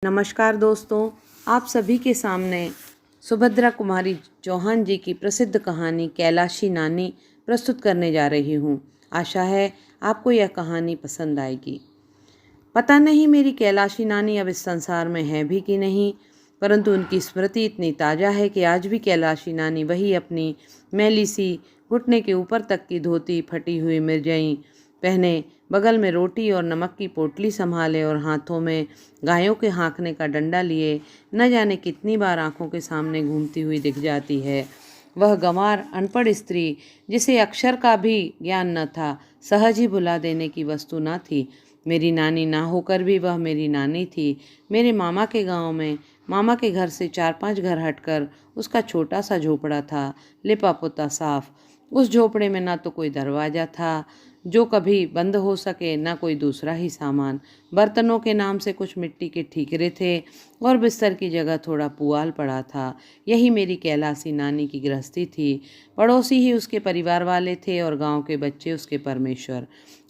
नमस्कार दोस्तों, आप सभी के सामने सुभद्रा कुमारी चौहान जी की प्रसिद्ध कहानी कैलाशी नानी प्रस्तुत करने जा रही हूँ। आशा है आपको यह कहानी पसंद आएगी। पता नहीं मेरी कैलाशी नानी अब इस संसार में है भी कि नहीं, परंतु उनकी स्मृति इतनी ताज़ा है कि आज भी कैलाशी नानी वही अपनी मैली सी घुटने के ऊपर तक की धोती, फटी हुई मिर्जई पहने, बगल में रोटी और नमक की पोटली संभाले और हाथों में गायों के हाँकने का डंडा लिए न जाने कितनी बार आंखों के सामने घूमती हुई दिख जाती है। वह गंवार अनपढ़ स्त्री जिसे अक्षर का भी ज्ञान न था, सहज ही भुला देने की वस्तु न थी। मेरी नानी ना होकर भी वह मेरी नानी थी। मेरे मामा के गांव में मामा के घर से 4-5 घर हटकर उसका छोटा सा झोपड़ा था, लिपा पुता साफ। उस झोपड़े में ना तो कोई दरवाज़ा था जो कभी बंद हो सके, ना कोई दूसरा ही सामान। बर्तनों के नाम से कुछ मिट्टी के ठीकरे थे और बिस्तर की जगह थोड़ा पुआल पड़ा था। यही मेरी कैलासी नानी की गृहस्थी थी। पड़ोसी ही उसके परिवार वाले थे और गांव के बच्चे उसके परमेश्वर।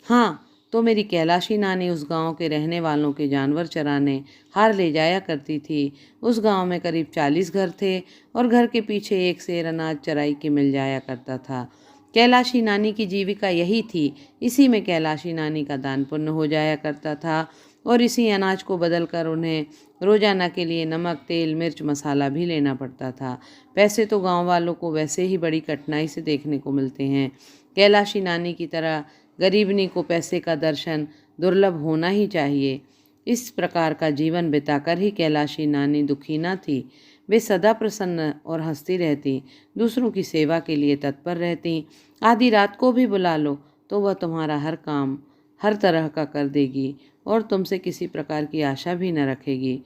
हाँ, तो मेरी कैलाशी नानी उस गांव के रहने वालों के जानवर चराने हार ले जाया करती थी। उस गांव में करीब 40 घर थे और घर के पीछे एक सेर अनाज चराई के मिल जाया करता था। कैलाशी नानी की जीविका यही थी। इसी में कैलाशी नानी का दान पुण्य हो जाया करता था और इसी अनाज को बदलकर उन्हें रोजाना के लिए नमक, तेल, मिर्च, मसाला भी लेना पड़ता था। पैसे तो गांव वालों को वैसे ही बड़ी कठिनाई से देखने को मिलते हैं। कैलाशी नानी की तरह गरीबनी को पैसे का दर्शन दुर्लभ होना ही चाहिए। इस प्रकार का जीवन बिताकर ही कैलाशी नानी दुखी न थी। वे सदा प्रसन्न और हंसती रहती, दूसरों की सेवा के लिए तत्पर रहती। आधी रात को भी बुला लो तो वह तुम्हारा हर काम हर तरह का कर देगी और तुमसे किसी प्रकार की आशा भी न रखेगी।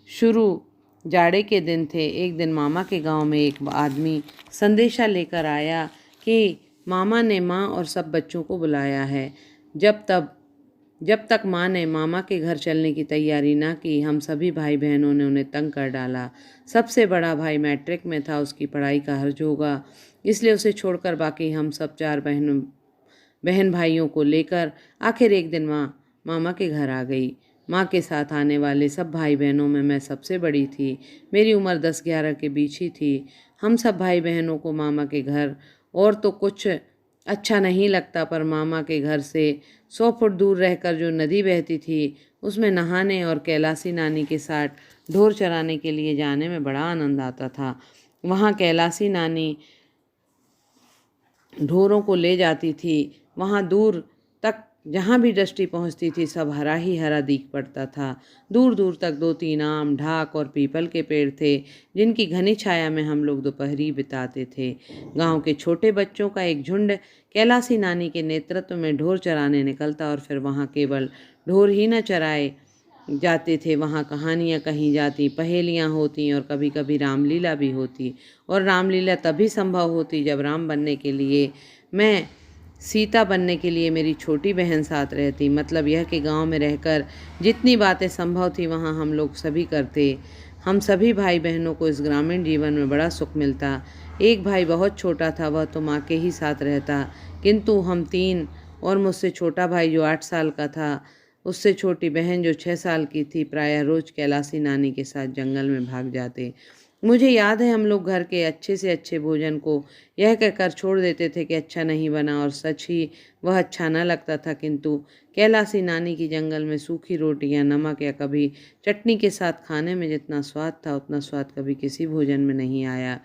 शुरू जाड़े के दिन थे। एक दिन मामा के गांव में एक आदमी संदेशा लेकर आया कि मामा ने माँ और सब बच्चों को बुलाया है। जब तक माँ ने मामा के घर चलने की तैयारी ना की, हम सभी भाई बहनों ने उन्हें तंग कर डाला। सबसे बड़ा भाई मैट्रिक में था, उसकी पढ़ाई का हर्ज होगा, इसलिए उसे छोड़कर बाकी हम सब 4 बहन भाइयों को लेकर आखिर एक दिन मामा के घर आ गई। माँ के साथ आने वाले सब भाई बहनों में मैं सबसे बड़ी थी। मेरी उम्र 10-11 के बीच ही थी। हम सब भाई बहनों को मामा के घर और तो कुछ अच्छा नहीं लगता, पर मामा के घर से 100 फुट दूर रहकर जो नदी बहती थी उसमें नहाने और कैलासी नानी के साथ ढोर चराने के लिए जाने में बड़ा आनंद आता था। वहाँ कैलासी नानी ढोरों को ले जाती थी। वहाँ दूर तक जहाँ भी दृष्टि पहुँचती थी सब हरा ही हरा दिख पड़ता था। दूर दूर तक 2-3 आम, ढाक और पीपल के पेड़ थे जिनकी घनी छाया में हम लोग दोपहरी बिताते थे। गांव के छोटे बच्चों का एक झुंड कैलासी नानी के नेतृत्व में ढोर चराने निकलता और फिर वहाँ केवल ढोर ही न चराए जाते थे, वहाँ कहानियाँ कही जाती, पहेलियाँ होती और कभी कभी रामलीला भी होती। और रामलीला तभी संभव होती जब राम बनने के लिए मैं सीता बनने के लिए मेरी छोटी बहन साथ रहती। मतलब यह कि गांव में रहकर जितनी बातें संभव थी वहाँ हम लोग सभी करते। हम सभी भाई बहनों को इस ग्रामीण जीवन में बड़ा सुख मिलता। एक भाई बहुत छोटा था, वह तो माँ के ही साथ रहता, किंतु हम 3 और मुझसे छोटा भाई जो 8 साल का था, उससे छोटी बहन जो 6 साल की थी, प्रायः रोज कैलासी नानी के साथ जंगल में भाग जाते। मुझे याद है हम लोग घर के अच्छे से अच्छे भोजन को यह कहकर छोड़ देते थे कि अच्छा नहीं बना, और सच ही वह अच्छा न लगता था, किंतु कैलासी नानी की जंगल में सूखी रोटियां नमक या कभी चटनी के साथ खाने में जितना स्वाद था उतना स्वाद कभी किसी भोजन में नहीं आया।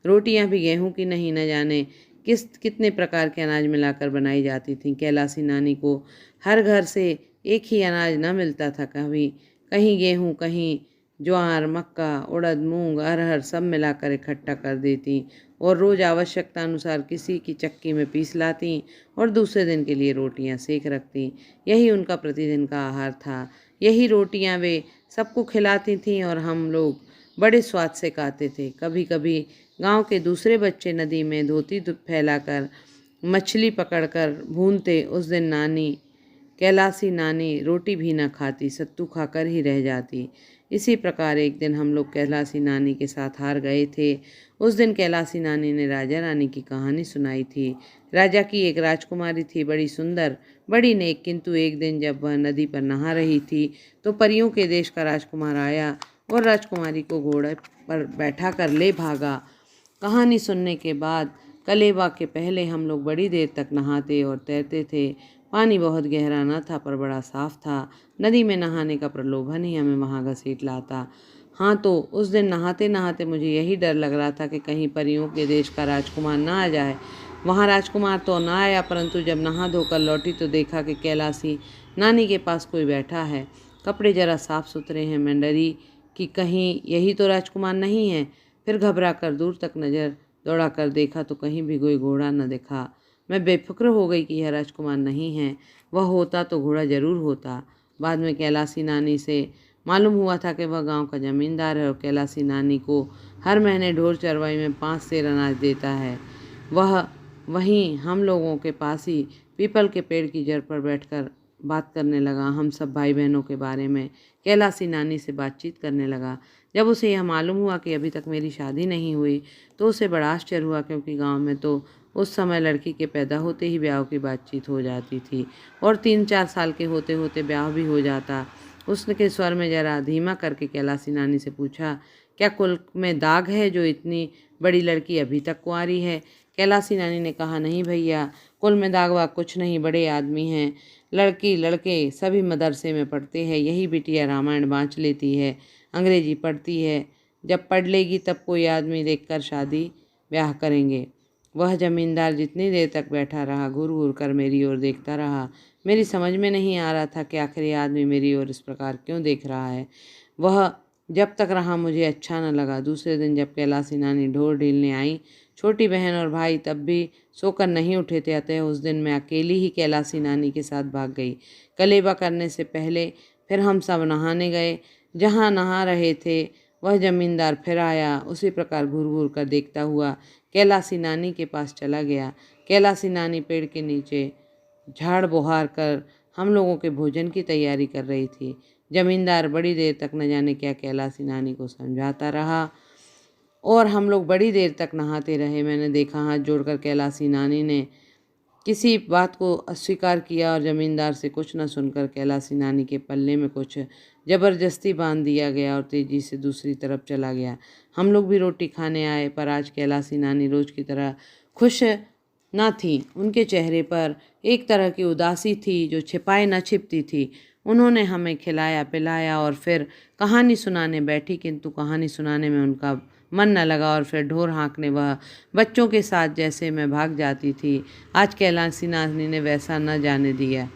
रोटियां भी गेहूं की नहीं, न जाने कितने प्रकार के अनाज मिलाकर बनाई जाती थीं। कैलासी नानी को हर घर से एक ही अनाज न मिलता था। कहीं गेहूं, कहीं ज्वार, मक्का, उड़द, मूंग, अरहर सब मिलाकर इकट्ठा कर देती और रोज़ आवश्यकता अनुसार किसी की चक्की में पीस लाती और दूसरे दिन के लिए रोटियां सेक रखती। यही उनका प्रतिदिन का आहार था। यही रोटियां वे सबको खिलाती थीं और हम लोग बड़े स्वाद से खाते थे। कभी कभी गांव के दूसरे बच्चे नदी में धोती फैलाकर मछली पकड़कर भूनते। उस दिन नानी कैलासी नानी रोटी भी न खाती, सत्तू खाकर ही रह जाती। इसी प्रकार एक दिन हम लोग कैलासी नानी के साथ हार गए थे। उस दिन कैलासी नानी ने राजा रानी की कहानी सुनाई थी। राजा की एक राजकुमारी थी, बड़ी सुंदर, बड़ी नेक, किंतु एक दिन जब वह नदी पर नहा रही थी तो परियों के देश का राजकुमार आया और राजकुमारी को घोड़े पर बैठा कर ले भागा। कहानी सुनने के बाद कलेवा के पहले हम लोग बड़ी देर तक नहाते और तैरते थे। पानी बहुत गहरा न था पर बड़ा साफ था। नदी में नहाने का प्रलोभन ही हमें वहाँ घसीट लाता। हाँ, तो उस दिन नहाते नहाते मुझे यही डर लग रहा था कि कहीं परियों के देश का राजकुमार ना आ जाए। वहाँ राजकुमार तो ना आया, परंतु जब नहा धोकर लौटी तो देखा कि कैलासी नानी के पास कोई बैठा है। कपड़े जरा साफ सुथरे हैं। मैं डरी कि कहीं यही तो राजकुमार नहीं है। फिर घबरा कर दूर तक नज़र दौड़ा कर देखा तो कहीं भी कोई घोड़ा न दिखा। मैं बेफिक्र हो गई कि यह राजकुमार नहीं है। वह होता तो घोड़ा जरूर होता। बाद में कैलासी नानी से मालूम हुआ था कि वह गांव का जमींदार है और कैलासी नानी को हर महीने ढोर चरवाई में 5 सेर अनाज देता है। वह वहीं हम लोगों के पास ही पीपल के पेड़ की जड़ पर बैठकर बात करने लगा। हम सब भाई बहनों के बारे में कैलासी नानी से बातचीत करने लगा। जब उसे यह मालूम हुआ कि अभी तक मेरी शादी नहीं हुई तो उसे बड़ा आश्चर्य हुआ, क्योंकि गांव में तो उस समय लड़की के पैदा होते ही ब्याह की बातचीत हो जाती थी और 3-4 साल के होते होते ब्याह भी हो जाता। उसके स्वर में जरा धीमा करके कैलासी नानी से पूछा, क्या कुल में दाग है जो इतनी बड़ी लड़की अभी तक कुंवारी है? कैलासी नानी ने कहा, नहीं भैया, कुल में दाग वाग कुछ नहीं, बड़े आदमी हैं। लड़की लड़के सभी मदरसे में पढ़ते हैं। यही बिटिया रामायण बाँच लेती है, अंग्रेजी पढ़ती है। जब पढ़ लेगी तब कोई आदमी देखकर शादी ब्याह करेंगे। वह जमींदार जितनी देर तक बैठा रहा घूर घूर कर मेरी ओर देखता रहा। मेरी समझ में नहीं आ रहा था कि आखिर ये आदमी मेरी ओर इस प्रकार क्यों देख रहा है। वह जब तक रहा मुझे अच्छा न लगा। दूसरे दिन जब कैलासी नानी ढोर ढीलने आई, छोटी बहन और भाई तब भी सोकर नहीं उठे थे, अतः उस दिन मैं अकेली ही कैलासी नानी के साथ भाग गई। कलेबा करने से पहले फिर हम सब नहाने गए। जहाँ नहा रहे थे वह जमींदार फिर आया। उसी प्रकार घूर घूर कर देखता हुआ कैलासी नानी के पास चला गया। कैलासी नानी पेड़ के नीचे झाड़ बुहार कर हम लोगों के भोजन की तैयारी कर रही थी। जमींदार बड़ी देर तक न जाने क्या कैलासी नानी को समझाता रहा और हम लोग बड़ी देर तक नहाते रहे। मैंने देखा हाथ जोड़कर कैलासी नानी ने किसी बात को अस्वीकार किया और जमींदार से कुछ न सुनकर कैलासी नानी के पल्ले में कुछ जबरदस्ती बांध दिया गया और तेजी से दूसरी तरफ चला गया। हम लोग भी रोटी खाने आए, पर आज कैलासी नानी रोज की तरह खुश न थी। उनके चेहरे पर एक तरह की उदासी थी जो छिपाए न छिपती थी। उन्होंने हमें खिलाया पिलाया और फिर कहानी सुनाने बैठी, किंतु कहानी सुनाने में उनका मन न लगा और फिर ढोर हाँकने वह बच्चों के साथ जैसे मैं भाग जाती थी। आज कैलासी नानी ने वैसा न जाने दिया।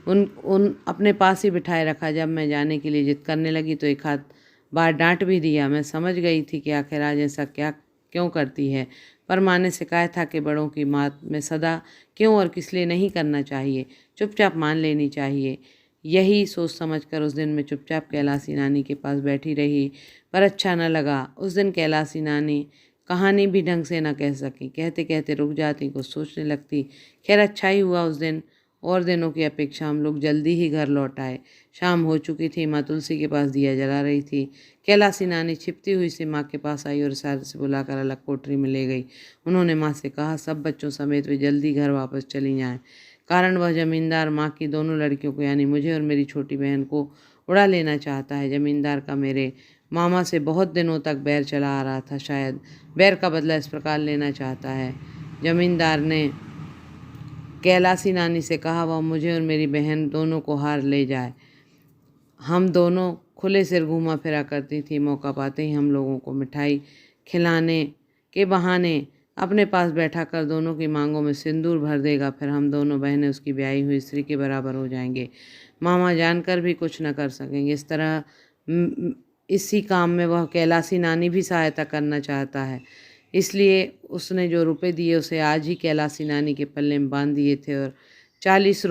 उन अपने पास ही बिठाए रखा। जब मैं जाने के लिए जिद करने लगी तो एक हाथ बार डांट भी दिया। मैं समझ गई थी कि आखिर आज ऐसा क्या क्यों करती है, पर माँ ने सिखाया था कि बड़ों की बात में सदा क्यों और किस लिए नहीं करना चाहिए, चुपचाप मान लेनी चाहिए। यही सोच समझकर उस दिन मैं चुपचाप कैलासी नानी के पास बैठी रही, पर अच्छा न लगा। उस दिन कैलासी नानी कहानी भी ढंग से न कह सकी। कहते कहते रुक जाती, कुछ सोचने लगती। खैर अच्छा ही हुआ उस दिन और दिनों की अपेक्षा हम लोग जल्दी ही घर लौट आए। शाम हो चुकी थी। माँ तुलसी के पास दिया जला रही थी। कैलासी नानी छिपती हुई से माँ के पास आई और इशारे से बुलाकर अलग कोठरी में ले गई। उन्होंने माँ से कहा सब बच्चों समेत वे जल्दी घर वापस चली जाएं, कारण वह जमींदार माँ की दोनों लड़कियों को यानी मुझे और मेरी छोटी बहन को उड़ा लेना चाहता है। जमींदार का मेरे मामा से बहुत दिनों तक बैर चला आ रहा था। शायद बैर का बदला इस प्रकार लेना चाहता है। जमींदार ने कैलासी नानी से कहा वह मुझे और मेरी बहन दोनों को हार ले जाए। हम दोनों खुले सिर घूमा फिरा करती थी। मौका पाते ही हम लोगों को मिठाई खिलाने के बहाने अपने पास बैठा कर दोनों की मांगों में सिंदूर भर देगा। फिर हम दोनों बहनें उसकी ब्याही हुई स्त्री के बराबर हो जाएंगे। मामा जानकर भी कुछ न कर सकेंगे। इस तरह इसी काम में वह कैलासी नानी भी सहायता करना चाहता है। इसलिए उसने जो रुपए दिए उसे आज ही कैलासी नानी के पल्ले में बांध दिए थे और 40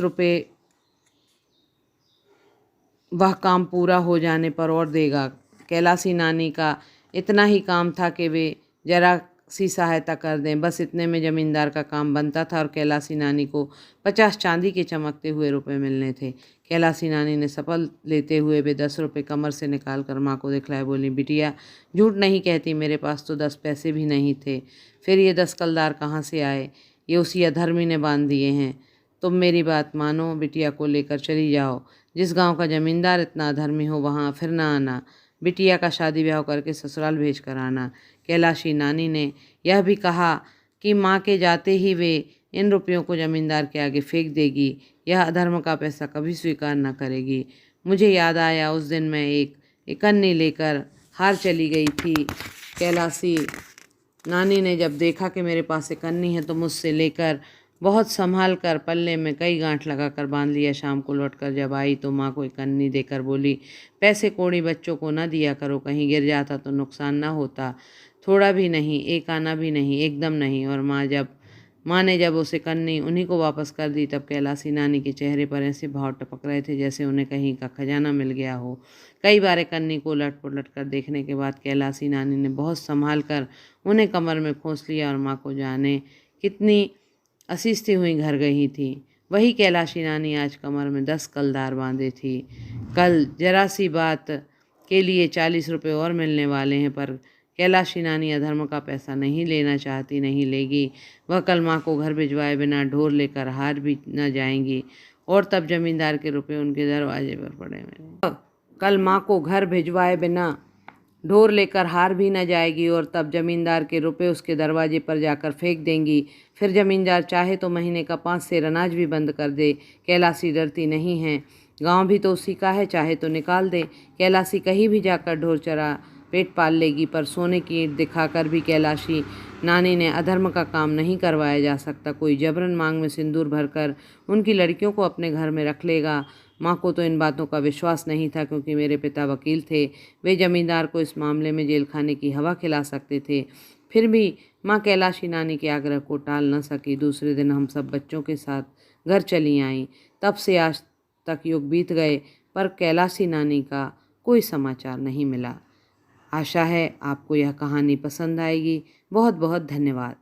रुपए वह काम पूरा हो जाने पर और देगा। कैलासी नानी का इतना ही काम था कि वे जरा सी सहायता कर दें। बस इतने में जमींदार का काम बनता था और कैलाशी नानी को 50 चांदी के चमकते हुए रुपए मिलने थे। कैलाशी नानी ने सफल लेते हुए वे 10 रुपये कमर से निकाल कर माँ को दिखलाए बोली, बिटिया झूठ नहीं कहती, मेरे पास तो 10 पैसे भी नहीं थे। फिर ये 10 कलदार कहाँ से आए? ये उसी अधर्मी ने बांध दिए हैं। तुम मेरी बात मानो, बिटिया को लेकर चली जाओ। जिस गांव का जमींदार इतना अधर्मी हो वहाँ फिर ना आना। बिटिया का शादी ब्याह करके ससुराल भेज कर आना। कैलाशी नानी ने यह भी कहा कि माँ के जाते ही वे इन रुपयों को जमींदार के आगे फेंक देगी। यह अधर्म का पैसा कभी स्वीकार न करेगी। मुझे याद आया उस दिन मैं एक कन्नी लेकर हार चली गई थी। कैलाशी नानी ने जब देखा कि मेरे पास एक कन्नी है तो मुझसे लेकर बहुत संभाल कर पल्ले में कई गांठ लगाकर बांध लिया। शाम को लौटकर जब आई तो माँ को एक कन्नी देकर बोली, पैसे कौड़ी बच्चों को न दिया करो, कहीं गिर जाता तो नुकसान न होता। थोड़ा भी नहीं, एक आना भी नहीं, एकदम नहीं। और माँ ने जब उसे कन्नी उन्हीं को वापस कर दी तब कैलाशी नानी के चेहरे पर ऐसे भाव टपक रहे थे जैसे उन्हें कहीं का खजाना मिल गया हो। कई बार कन्नी को उलट पुलट कर देखने के बाद कैलाशी नानी ने बहुत संभाल कर उन्हें कमर में खोस लिया और माँ को जाने कितनी असीस्ती हुई घर गई थी। वही कैलाशी नानी आज कमर में 10 कलदार बांधे थी। कल जरा सी बात के लिए 40 रुपये और मिलने वाले हैं, पर कैलाशी नानी अधर्म का पैसा नहीं लेना चाहती, नहीं लेगी। वह कल माँ को घर भिजवाए बिना ढोर लेकर हार भी न जाएंगी और तब जमींदार के रुपये उनके दरवाजे पर पड़े मेरे। कल माँ को घर भिजवाए बिना ढोर लेकर हार भी न जाएगी और तब जमींदार के रुपए उसके दरवाजे पर जाकर फेंक देंगी। फिर जमींदार चाहे तो महीने का 5 सेर अनाज भी बंद कर दे। कैलाशी डरती नहीं है, गांव भी तो उसी का है, चाहे तो निकाल दे। कैलाशी कहीं भी जाकर ढोर चरा पेट पाल लेगी, पर सोने की ईंट दिखाकर भी कैलाशी नानी ने अधर्म का काम नहीं करवाया जा सकता। कोई जबरन मांग में सिंदूर भरकर उनकी लड़कियों को अपने घर में रख लेगा। माँ को तो इन बातों का विश्वास नहीं था, क्योंकि मेरे पिता वकील थे। वे जमींदार को इस मामले में जेल खाने की हवा खिला सकते थे। फिर भी माँ कैलाशी नानी के आग्रह को टाल न सकी। दूसरे दिन हम सब बच्चों के साथ घर चली आईं। तब से आज तक युग बीत गए, पर कैलाशी नानी का कोई समाचार नहीं मिला। आशा है आपको यह कहानी पसंद आएगी। बहुत बहुत धन्यवाद।